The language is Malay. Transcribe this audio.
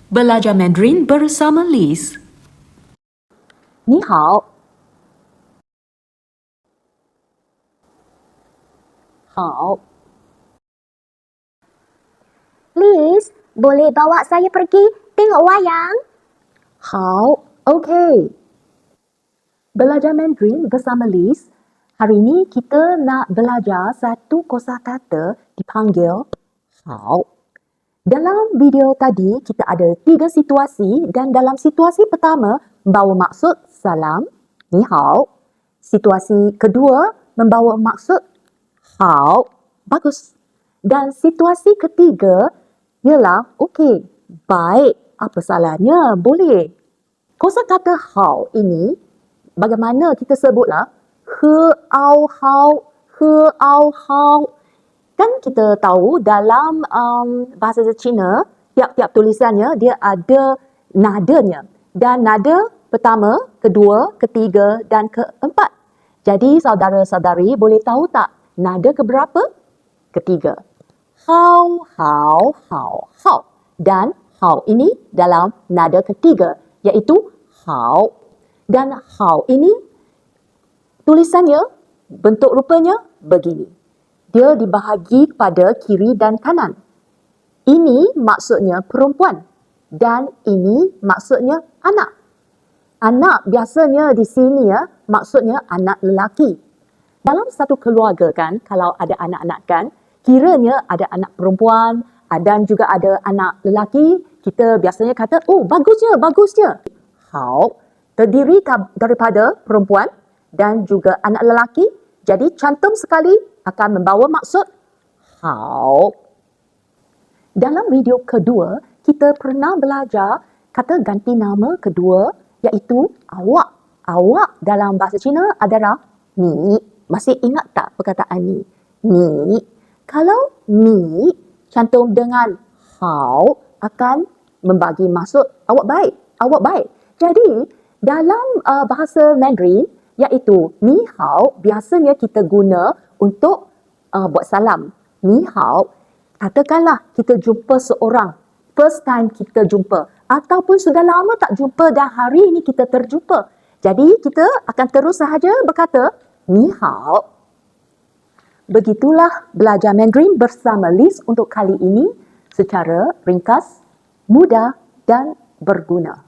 Belajar Mandarin bersama Liz. 你好，好 Liz, boleh bawa saya pergi tengok wayang? 好 OK. Belajar Mandarin bersama Liz. Hari ini kita nak belajar satu kosakata dipanggil hao. Dalam video tadi, kita ada 3 situasi dan dalam situasi pertama membawa maksud salam, ni hao. Situasi kedua membawa maksud hao, bagus. Dan situasi ketiga ialah okey, baik, apa salahnya, boleh. Kosakata hao ini, bagaimana kita sebutlah, he au hao, he au hao. Kan kita tahu dalam bahasa Cina, tiap-tiap tulisannya dia ada nadanya. Dan nada pertama, kedua, ketiga dan keempat. Jadi saudara-saudari boleh tahu tak nada keberapa? Ketiga. Hao, hao, hao, hao. Dan hao ini dalam nada ketiga, iaitu hao. Dan hao ini tulisannya, bentuk rupanya begini. Dia dibahagi pada kiri dan kanan. Ini maksudnya perempuan dan ini maksudnya anak. Anak biasanya di sini maksudnya anak lelaki. Dalam satu keluarga kan, kalau ada anak-anak kan, kiranya ada anak perempuan dan juga ada anak lelaki, kita biasanya kata, oh bagusnya, bagusnya. Hao terdiri daripada perempuan dan juga anak lelaki. Jadi cantum sekali akan membawa maksud hao. Dalam video kedua, kita pernah belajar kata ganti nama kedua iaitu awak. Awak dalam bahasa Cina adalah ni. Masih ingat tak perkataan ni? Ni. Kalau ni cantum dengan hao akan membagi maksud awak baik. Awak baik. Jadi dalam bahasa Mandarin iaitu ni hao biasanya kita guna untuk buat salam. Ni hao, katakanlah kita jumpa seorang, first time kita jumpa ataupun sudah lama tak jumpa dan hari ini kita terjumpa. Jadi kita akan terus sahaja berkata ni hao. Begitulah belajar Mandarin bersama Liz untuk kali ini secara ringkas, mudah dan berguna.